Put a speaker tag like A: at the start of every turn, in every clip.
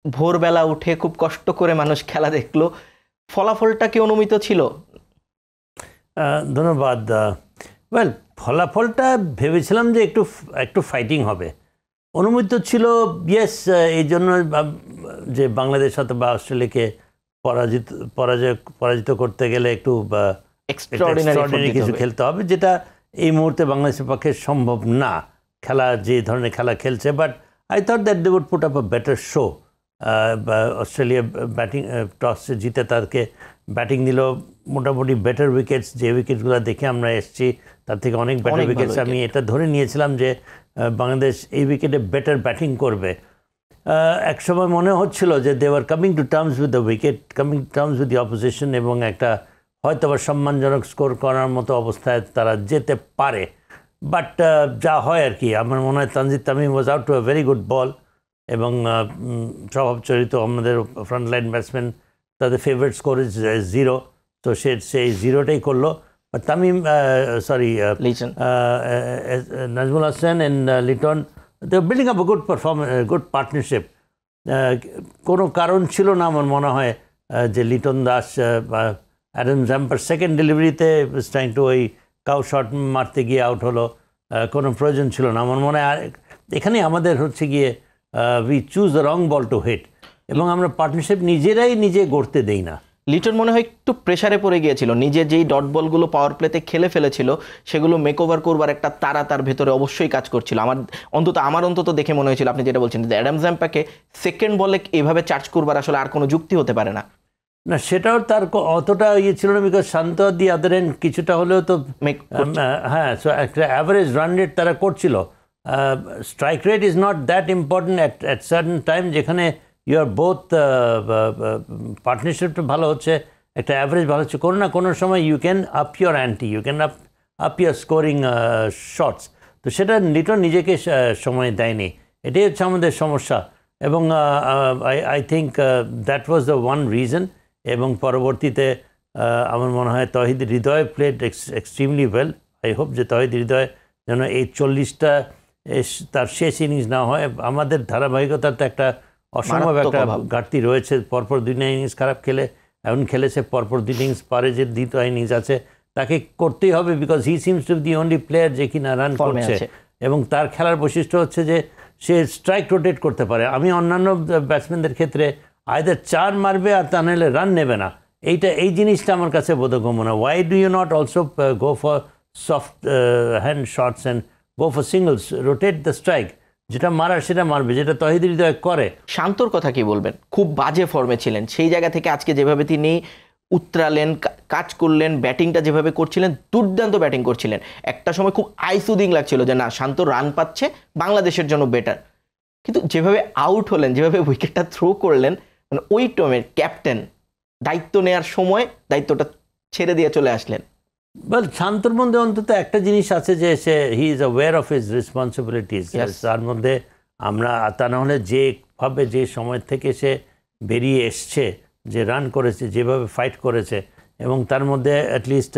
A: ভোরবেলা উঠে খুব কষ্ট করে মানুষ খেলা দেখলো, ফলাফলটা কি অনুমিত ছিল?
B: ধন্যবাদ। ওয়েল, ফলাফলটা ভেবেছিলাম যে একটু একটু ফাইটিং হবে। অনুমিত ছিল ইয়েস, এই জন্য যে বাংলাদেশ সাথে বা অস্ট্রেলিয়াকে পরাজিত করতে গেলে একটু এক্সট্রাঅর্ডিনারি কিছু খেলতে হবে, যেটা এই মুহূর্তে বাংলাদেশের পক্ষে সম্ভব না, খেলা যে ধরনের খেলা খেলছে। But I thought that they would put up a better show. Australia batting টসে জিতে তাদেরকে ব্যাটিং দিল, মোটামুটি বেটার উইকেটস, যে উইকেটগুলো দেখে আমরা এসেছি তার থেকে অনেক বেটার উইকেটস। আমি এটা ধরে নিয়েছিলাম যে বাংলাদেশ এই উইকেটে বেটার ব্যাটিং করবে। এক সময় মনে হচ্ছিল যে they were coming to terms with the wicket, coming to terms with the opposition, এবং একটা হয়তো আবার সম্মানজনক স্কোর করার মতো অবস্থায় তারা যেতে পারে। বাট যা হয় আর কি, আমার মনে হয় Tanzid Tamim was out to a very good ball, এবং স্বভাবচরিত আমাদের ফ্রন্টলাইন ব্যাটসম্যান তাদের ফেভারিট স্কোর ইজ 0, তো সেই 0টাই করলো। Tamim Nazmul Hasan and Liton, they building up a good performance, good partnership. কোনো কারণ ছিল না আমার মনে হয় যে লিটন দাস অ্যাডাম জাম্পার সেকেন্ড ডেলিভারিতে ট্রাইং টু ওই কাউ শট মারতে গিয়ে আউট হলো, কোনো প্রয়োজন ছিল না আমার মনে হয়। এখানে আমাদের হচ্ছে গিয়ে we choose the wrong ball to hit, এবং আমরা পার্টনারশিপ নিজেরাই নিজে গড়তে দেই না।
A: লিটন মনে হয় একটু প্রেসারে পড়ে গিয়েছিল, নিজে যেই ডট বলগুলো পাওয়ার প্লেতে খেলে ফেলেছিল সেগুলো মেকওভার করবার একটা তারা তার ভেতরে অবশ্যই কাজ করছিল। আমার অন্তত দেখে মনে হয়েছিল, আপনি যেটা বলছেন, অ্যাডাম জাম্পাকে সেকেন্ড বলে এইভাবে চার্জ করবার আসলে আর কোনো যুক্তি হতে পারে না।
B: না, সেটাও তার অতটা ইয়ে ছিল না, because Shanto the other and কিছুটা হলেও তো হ্যাঁ, সো একটা অ্যাভারেজ রান রেট তারা করছিল। Strike rate is not that important at certain time, যেখানে ইউর বোথ পার্টনারশিপটা ভালো হচ্ছে, একটা অ্যাভারেজ ভালো হচ্ছে, কোনো না কোনো সময় you can up your ante, you can up your scoring shots. তো সেটা লিটন নিজেকে সময় দেয়নি, এটাই হচ্ছে আমাদের সমস্যা। এবং I think that was the one reason. এবং পরবর্তীতে আমার মনে হয় Towhid Hridoy played extremely well. I hope যে তহিদ হৃদয় যেন এই 40টা তার শেষ ইনিংস না হয়। আমাদের ধারাবাহিকতার তো একটা অসম্ভব একটা ঘাটতি রয়েছে, পরপর 2 ইনিংস খারাপ খেলে, এখন খেলেছে পরপর 2 ইনিংস, পারে যে দ্বিতীয় ইনিংস আছে তাকে করতেই হবে, because he seems to the only player যে কিনা রান করছে, এবং তার খেলার বৈশিষ্ট্য হচ্ছে যে সে স্ট্রাইক রোটেট করতে পারে। আমি অন্যান্য ব্যাটসম্যানদের ক্ষেত্রে আইদার 4 মারবে আর তা নাহলে রান নেবে না, এই জিনিসটা আমার কাছে বোধগম্য না। Why do you not also go for soft hand shots and go for singles, rotate the strike, যেটা মারার সেটা মারবে, যেটা তহিদ হৃদয় করে।
A: শান্তর কথা কি বলবেন? খুব বাজে ফর্মে ছিলেন, সেই জায়গা থেকে আজকে যেভাবে তিনি উতরালেন, কাজ করলেন, ব্যাটিংটা যেভাবে করছিলেন, দুর্দান্ত ব্যাটিং করছিলেন। একটা সময় খুব আইসুদিং লাগছিল যে না, শান্ত রান পাচ্ছে, বাংলাদেশের জন্য বেটার। কিন্তু যেভাবে আউট হলেন, যেভাবে উইকেটটা থ্রো করলেন, মানে ওই টমের ক্যাপ্টেন দায়িত্ব নেওয়ার সময় দায়িত্বটা ছেড়ে দিয়ে চলে আসলেন।
B: বল, শান্তর মধ্যে অন্তত একটা জিনিস আছে যে সে he is aware of his responsibilities. তার মধ্যে আমরা তা না হলে যেভাবে যে সময় থেকে সে বেরিয়ে এসছে, যে রান করেছে, যেভাবে ফাইট করেছে, এবং তার মধ্যে অ্যাটলিস্ট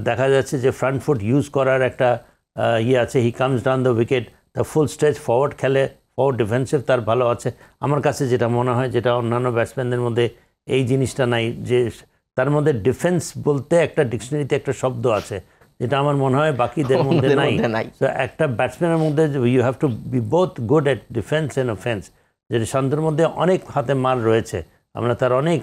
B: দেখা যাচ্ছে যে ফ্রন্ট ফুট ইউজ করার একটা ইয়ে আছে। He comes down the wicket, the full stretch forward খেলে, ফরওয়ার্ড ডিফেন্সিভ তার ভালো আছে। আমার কাছে যেটা মনে হয়, যেটা অন্যান্য ব্যাটসম্যানদের মধ্যে এই জিনিসটা নাই, যে তার মধ্যে ডিফেন্স বলতে একটা ডিকশনারিতে একটা শব্দ আছে, যেটা আমার মনে হয় বাকিদের মধ্যে নাই। তো একটা ব্যাটসম্যানের মধ্যে you have to be both good at defence and offence, যেটা শান্তর মধ্যে অনেক হাতে মার রয়েছে। আমরা তার অনেক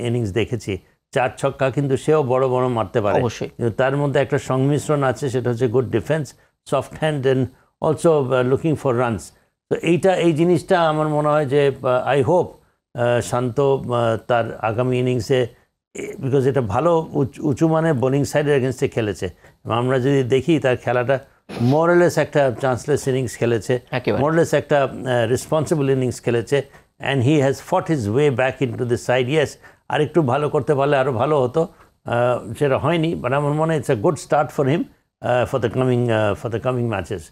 B: ইনিংস দেখেছি, 4 ছক্কা কিন্তু সেও বড় বড় মারতে পারে, কিন্তু তার মধ্যে একটা সংমিশ্রণ আছে, সেটা হচ্ছে good defence, soft hand, and also looking for runs. তো এই জিনিসটা আমার মনে হয় যে আই হোপ শান্ত তার আগামী ইনিংসে, বিকজ এটা ভালো উঁচু মানের বোলিং সাইডের এগেনস্টে খেলেছে, এবং আমরা যদি দেখি তার খেলাটা মোরলেস একটা চান্সলেস ইনিংস খেলেছে, মোরলেস একটা রেসপন্সিবল ইনিংস খেলেছে, and he has fought his way back into the side. Yes, আর একটু ভালো করতে পারলে আরও ভালো হতো, সেটা হয়নি, বাট আমার মনে হয় it's a good start for him for the coming matches.